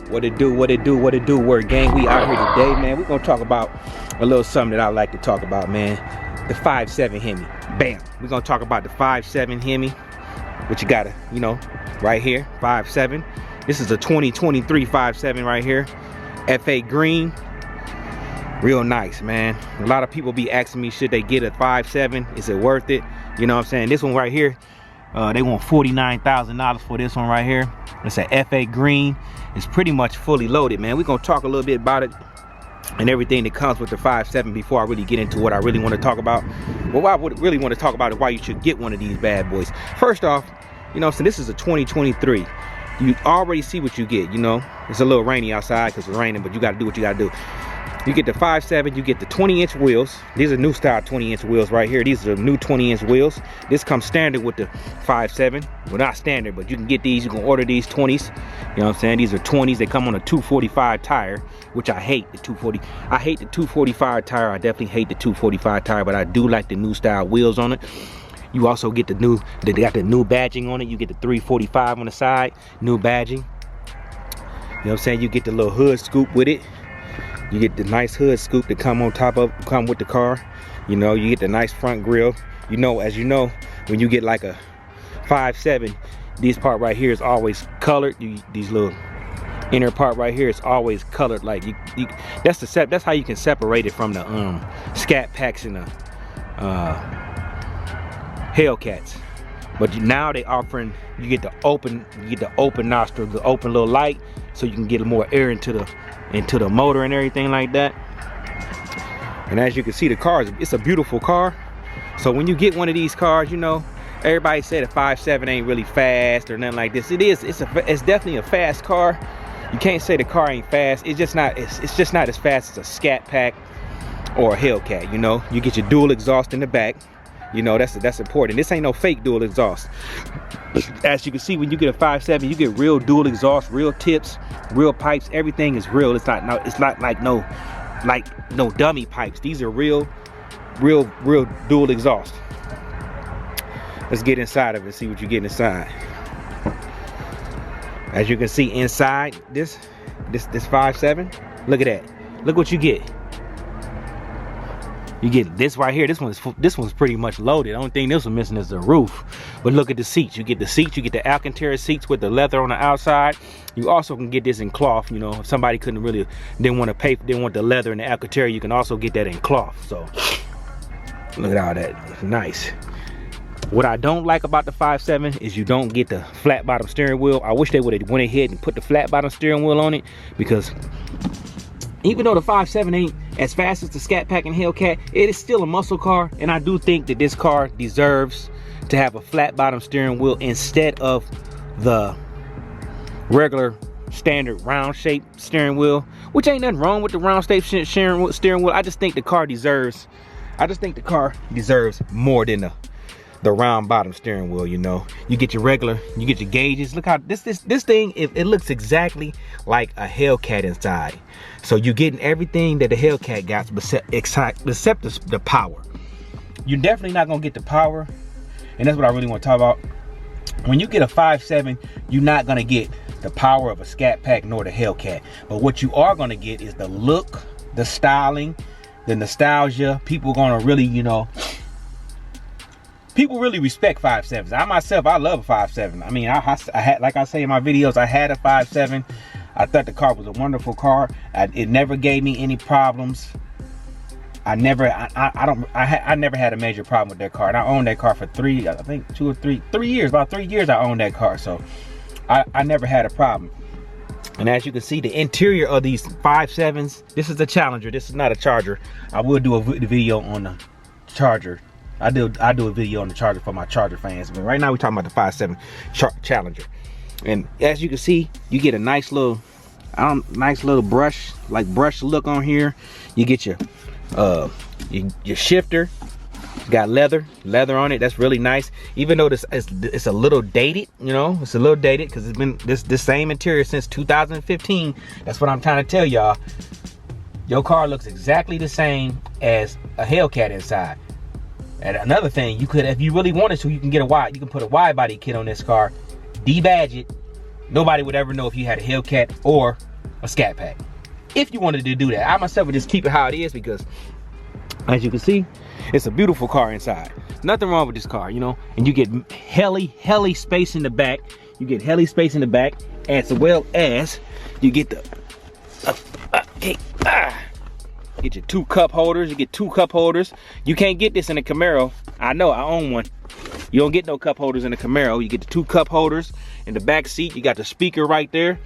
What it do, word gang. We out here today, man. We're gonna talk about a little something that I like to talk about, man. The 5.7 Hemi. Bam. We're gonna talk about the 5.7 Hemi, which you gotta, you know, right here, 5.7. This is a 2023 5.7 right here. FA green. Real nice, man. A lot of people be asking me, should they get a 5.7? Is it worth it? You know what I'm saying? This one right here, they want $49,000 for this one right here. It's a FA green. It's pretty much fully loaded, man. We're gonna talk a little bit about it and everything that comes with the 5.7 before I really get into what I really want to talk about. Well, what I would really want to talk about is why you should get one of these bad boys. First off, you know, so this is a 2023. You already see what you get, you know. It's a little rainy outside because it's raining, but you got to do what you got to do. You get the 5.7, you get the 20-inch wheels. These are new style 20-inch wheels right here. These are new 20-inch wheels. This comes standard with the 5.7. Well, not standard, but you can get these. You can order these 20s. You know what I'm saying? These are 20s. They come on a 245 tire, which I hate the 240. I hate the 245 tire. I definitely hate the 245 tire, but I do like the new style wheels on it. You also get the new, they got the new badging on it. You get the 345 on the side, new badging. You know what I'm saying? You get the little hood scoop with it. You get the nice hood scoop that come with the car. You know, you get the nice front grille. You know, as you know, when you get like a 5.7, this part right here is always colored. These little inner part right here is always colored. Like that's how you can separate it from the Scat Packs and the Hellcats. But now they offering, you get the open nostril, the open little light, so you can get more air into the motor and everything like that. And as you can see, the car it's a beautiful car. So when you get one of these cars, you know, everybody said a 5.7 ain't really fast or nothing like this. It is. It's definitely a fast car. You can't say the car ain't fast. It's just not. It's just not as fast as a Scat Pack or a Hellcat. You know, you get your dual exhaust in the back. You know, that's important. This ain't no fake dual exhaust. As you can see, when you get a 5.7, you get real dual exhaust, real tips, real pipes. Everything is real. It's not like no dummy pipes. These are real dual exhaust. Let's get inside of it, see what you get inside. As you can see inside this 5.7, look at that. Look what you get. You get this right here. This one's pretty much loaded. The only thing this one missing is the roof. But look at the seats. You get the seats. You get the Alcantara seats with the leather on the outside. You also can get this in cloth. You know, if somebody didn't want the leather and the Alcantara, you can also get that in cloth. So look at all that. It's nice. What I don't like about the 5.7 is you don't get the flat bottom steering wheel. I wish they would have went ahead and put the flat bottom steering wheel on it, because even though the 5.7 ain't as fast as the Scat Pack and Hellcat, it is still a muscle car, and I do think that this car deserves to have a flat bottom steering wheel instead of the regular standard round shaped steering wheel, which ain't nothing wrong with the round shaped steering wheel. I just think the car deserves more than the round bottom steering wheel. You know, you get your regular, you get your gauges. Look how this thing, it looks exactly like a Hellcat inside. So you're getting everything that the Hellcat got except the power. You're definitely not gonna get the power, and that's what I really want to talk about. When you get a 5.7, you're not gonna get the power of a Scat Pack nor the Hellcat. But what you are gonna get is the look, the styling, the nostalgia. People gonna really, you know, people really respect 5.7s. I myself, I love a 5.7. I mean, I had, like I say in my videos, I had a 5.7. I thought the car was a wonderful car. It never gave me any problems. I never had a major problem with that car. And I owned that car for three years. About 3 years I owned that car. So I never had a problem. And as you can see, the interior of these 5.7s, this is the Challenger. This is not a Charger. I will do a video on the Charger. I do a video on the Charger for my Charger fans. But right now we're talking about the 5.7 Challenger. And as you can see, you get a nice little brush look on here. You get your shifter. Got leather on it. That's really nice. Even though it's a little dated, you know, it's a little dated because it's been this same interior since 2015. That's what I'm trying to tell y'all. Your car looks exactly the same as a Hellcat inside. And another thing, you could, if you really wanted to, you can put a wide body kit on this car, debadge it. Nobody would ever know if you had a Hellcat or a Scat Pack. If you wanted to do that, I myself would just keep it how it is because, as you can see, it's a beautiful car inside. Nothing wrong with this car, you know. And you get heli space in the back. You get heli space in the back, as well as you get the get your 2 cup holders. You get 2 cup holders. You can't get this in a Camaro. I know, I own one. You don't get no cup holders in a Camaro. You get the 2 cup holders in the back seat. You got the speaker right there.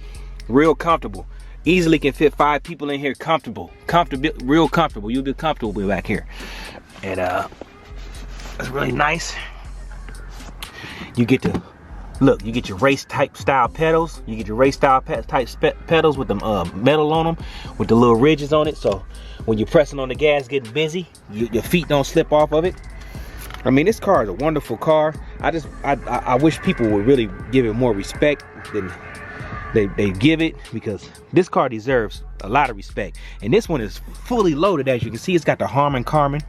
Real comfortable. Easily can fit 5 people in here. Real comfortable. You'll be comfortable back here. And it's really nice. You get to look. You get your race type style pedals. You get your race style type pedals with the metal on them, with the little ridges on it. So when you're pressing on the gas, getting busy, your feet don't slip off of it. I mean, this car is a wonderful car. I wish people would really give it more respect than they give it, because this car deserves a lot of respect. And this one is fully loaded. As you can see, it's got the Harman Kardon.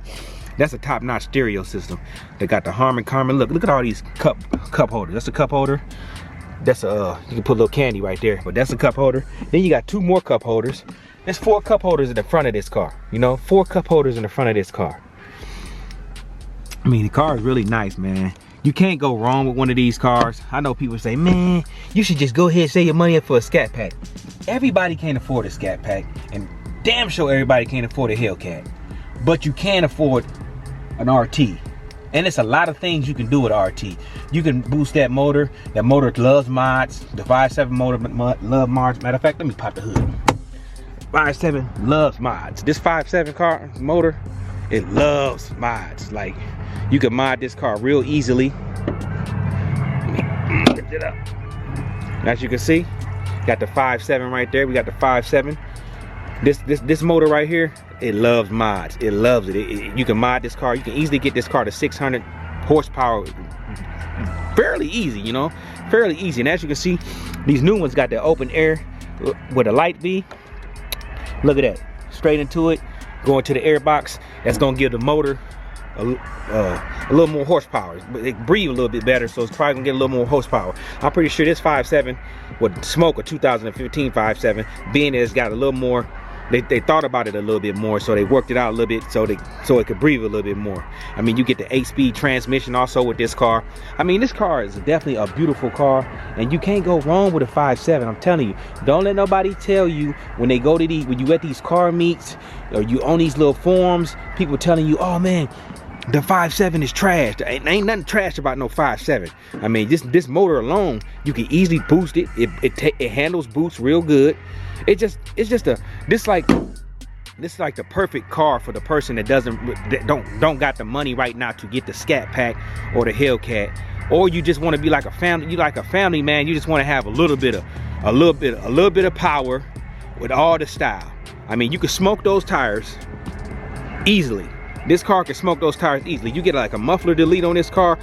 That's a top-notch stereo system. They got the Harman Kardon. Look at all these cup holders. That's a cup holder. That's a you can put a little candy right there, but that's a cup holder. Then you got 2 more cup holders. There's 4 cup holders in the front of this car. You know, 4 cup holders in the front of this car. I mean, the car is really nice, man. You can't go wrong with one of these cars. I know people say, man, you should just go ahead and save your money up for a Scat Pack. Everybody can't afford a Scat Pack, and damn sure everybody can't afford a Hellcat. But you can afford an RT. And it's a lot of things you can do with RT. You can boost that motor. That motor loves mods. The 5.7 motor loves mods. Matter of fact, let me pop the hood. 5.7 loves mods. This 5.7 car motor, it loves mods. Like, you can mod this car real easily. Lift it up. As you can see, got the 5.7 right there. We got the 5.7. This motor right here, it loves mods. It loves it. You can mod this car. You can easily get this car to 600 horsepower fairly easy, you know, fairly easy. And as you can see, these new ones got the open air with a light V. Look at that, straight into it, going to the air box. That's gonna give the motor a little more horsepower. It breathe a little bit better, so it's probably gonna get a little more horsepower. I'm pretty sure this 5.7 would smoke a 2015 5.7, being that it's got a little more. They thought about it a little bit more, so they worked it out a little bit so it could breathe a little bit more. I mean, you get the 8-speed transmission also with this car. I mean, this car is definitely a beautiful car, and you can't go wrong with a 5.7. I'm telling you, don't let nobody tell you when they go to when you at these car meets or you on these little forums, people telling you, oh man, the 5.7 is trash. There ain't nothing trash about no 5.7. I mean, this motor alone, you can easily boost it. It handles boosts real good. This is like the perfect car for the person that don't got the money right now to get the Scat Pack or the Hellcat, or you just want to be like a family. You like a family man. You just want to have a little bit of power with all the style. I mean, you can smoke those tires easily. This car can smoke those tires easily. You get like a muffler delete on this car,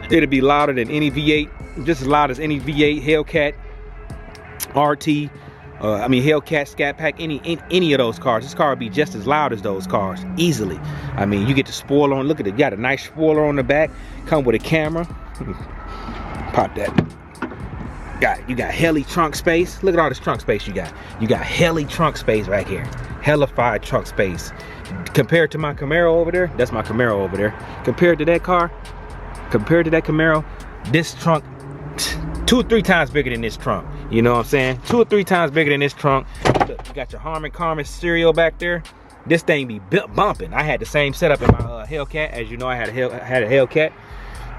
it'll be louder than any V8, just as loud as any V8, Hellcat, RT. I mean, Hellcat, Scat Pack, any of those cars. This car would be just as loud as those cars, easily. I mean, you get the spoiler on. Look at it. You got a nice spoiler on the back. Come with a camera. Pop that. You got heli trunk space. Look at all this trunk space you got. You got heli trunk space right here. Hellified trunk space. Compared to my Camaro over there, that's my Camaro over there. Compared to that car, compared to that Camaro, this trunk 2 or 3 times bigger than this trunk. You know what I'm saying? 2 or 3 times bigger than this trunk. Look, you got your Harman Kardon stereo back there. This thing be bumping. I had the same setup in my Hellcat. As you know, I had a Hellcat,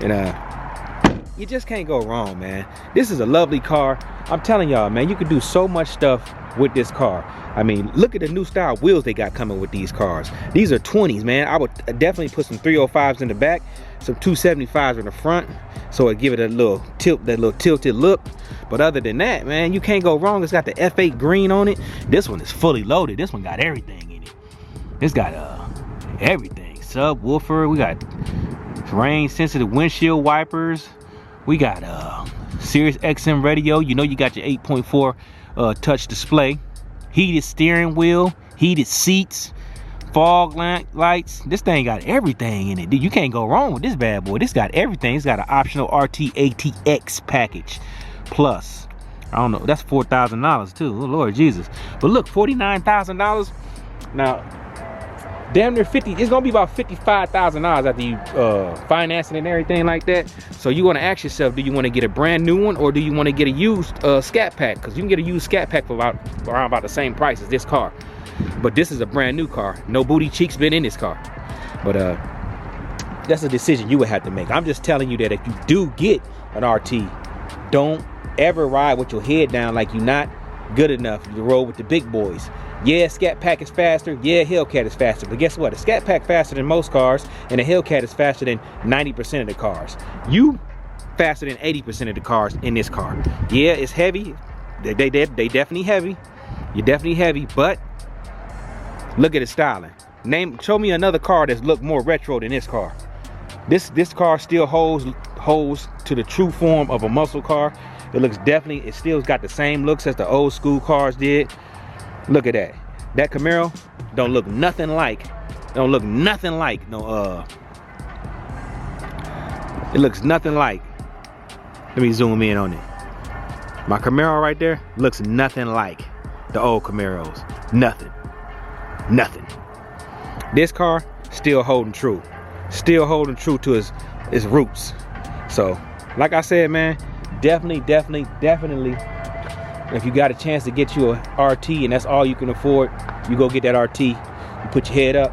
and you just can't go wrong, man. This is a lovely car. I'm telling y'all, man, you could do so much stuff with this car. I mean, look at the new style wheels they got coming with these cars. These are 20s, man. I would definitely put some 305s in the back, some 275s in the front, so it give it a little tilt, that little tilted look. But other than that, man, you can't go wrong. It's got the F8 green on it. This one is fully loaded. This one got everything in it. It's got everything. Subwoofer. We got rain sensitive windshield wipers. We got Sirius XM radio. You know you got your 8.4 touch display. Heated steering wheel, heated seats, fog lights. This thing got everything in it. Dude, you can't go wrong with this bad boy. This got everything. It's got an optional RT ATX package plus. I don't know. That's $4,000 too. Oh Lord Jesus. But look, $49,000. Now, damn near 50. It's gonna be about $55,000 after you financing and everything like that. So you want to ask yourself, do you want to get a brand new one or do you want to get a used Scat Pack? Because you can get a used Scat Pack for around about the same price as this car. But this is a brand new car. No booty cheeks been in this car. But that's a decision you would have to make. I'm just telling you that if you do get an RT, don't ever ride with your head down like you're not good enough to roll with the big boys. Yeah, Scat Pack is faster. Yeah, Hellcat is faster. But guess what? A Scat Pack faster than most cars, and a Hellcat is faster than 90% of the cars. You faster than 80% of the cars in this car. Yeah, it's heavy. They definitely heavy. You're definitely heavy, but look at the styling. Show me another car that's looked more retro than this car. This car still holds to the true form of a muscle car. It looks it still got the same looks as the old school cars did. Look at that. That Camaro don't look nothing like no it looks nothing like, let me zoom in on it. My Camaro right there looks nothing like the old Camaros. Nothing. This car still holding true to his roots. So like I said, man, definitely, if you got a chance to get you a RT and that's all you can afford, you go get that RT. You put your head up,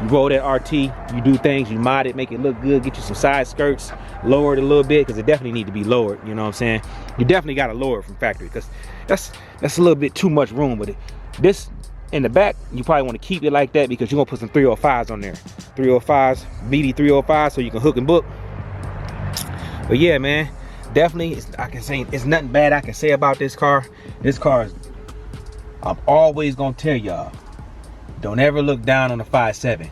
you roll that RT, you do things, you mod it, make it look good, get you some side skirts, lower it a little bit, because it definitely need to be lowered, you know what I'm saying? You definitely got to lower it from factory, because that's a little bit too much room with it. This in the back, you probably want to keep it like that because you're gonna put some 305s on there. 305s, meaty 305s, so you can hook and book. But yeah, man, definitely, I can say it's nothing bad I can say about this car. This car is, I'm always gonna tell y'all, don't ever look down on the 5.7.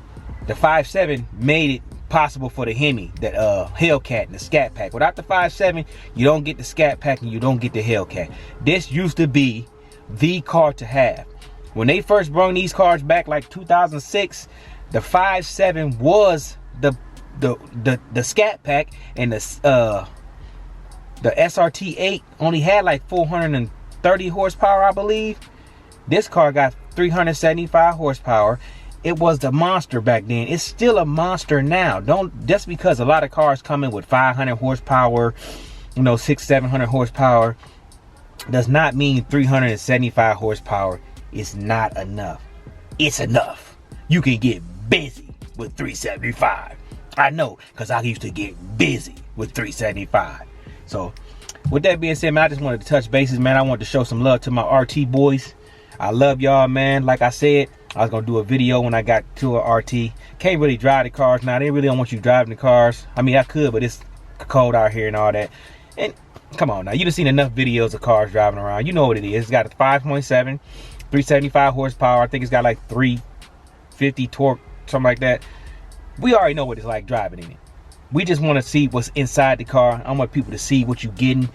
The 5.7 made it possible for the Hemi, that Hellcat and the Scat Pack. Without the 5.7, you don't get the Scat Pack and you don't get the Hellcat. This used to be the car to have. When they first brought these cars back, like 2006, the 5.7 was the Scat Pack, and the SRT8 only had like 430 horsepower, I believe. This car got 375 horsepower. It was the monster back then. It's still a monster now. Don't, just because a lot of cars come in with 500 horsepower, you know, 600-700 horsepower, does not mean 375 horsepower is not enough. It's enough. You can get busy with 375. I know, because I used to get busy with 375. So with that being said, man, I just wanted to touch bases, man. I wanted to show some love to my RT boys. I love y'all, man. Like I said, I was gonna do a video when I got to a RT. Can't really drive the cars now. They really don't want you driving the cars. I mean, I could, but it's cold out here and all that. And come on now, you done seen enough videos of cars driving around. You know what it is. It's got a 5.7, 375 horsepower. I think it's got like 350 torque, something like that. We already know what it's like driving in it. We just want to see what's inside the car. I want people to see what you're getting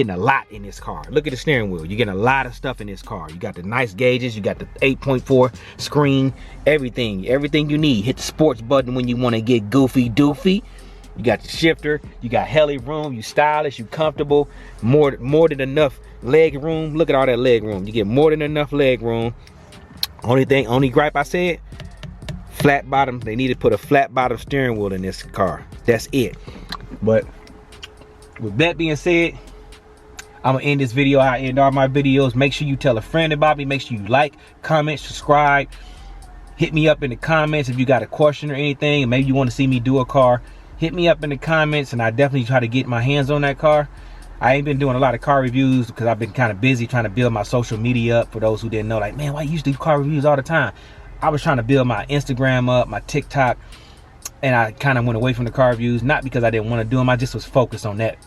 a lot in this car. Look at the steering wheel. You're getting a lot of stuff in this car. You got the nice gauges. You got the 8.4 screen. Everything you need. Hit the sports button when you want to get goofy doofy. You got the shifter. You got heli room. You stylish. You comfortable. More than enough leg room. Look at all that leg room. You get more than enough leg room. Only gripe I said, flat bottom. They need to put a flat bottom steering wheel in this car. That's it. But with that being said, I'm gonna end this video. I end all my videos. Make sure you tell a friend about me. Make sure you like, comment, subscribe. Hit me up in the comments if you got a question or anything, and maybe you want to see me do a car. Hit me up in the comments, and I definitely try to get my hands on that car. I ain't been doing a lot of car reviews because I've been kind of busy trying to build my social media up. For those who didn't know, like, man, why you used to do car reviews all the time? I was trying to build my Instagram up, my TikTok, and I kind of went away from the car reviews, not because I didn't want to do them. I just was focused on that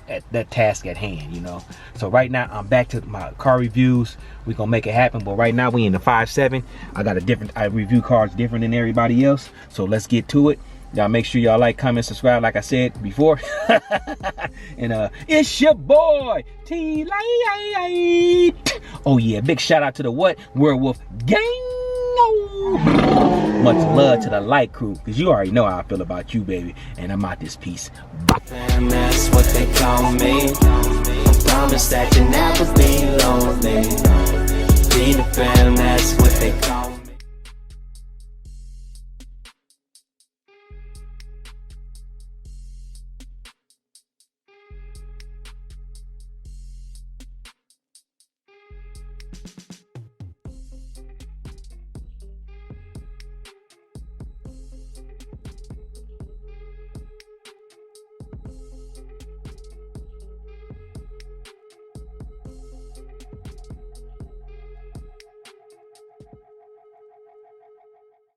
task at hand, you know. So right now I'm back to my car reviews. We're gonna make it happen. But right now we in the 5.7. I review cars different than everybody else. So let's get to it. Y'all make sure y'all like, comment, subscribe, like I said before. And it's your boy T-Light. Oh yeah, big shout out to the what? Werewolf Gang. Much love to the Light crew, because you already know how I feel about you, baby. And I'm out this piece. Bye. That's what they call me. Promise that you'll never be lonely. Be the family.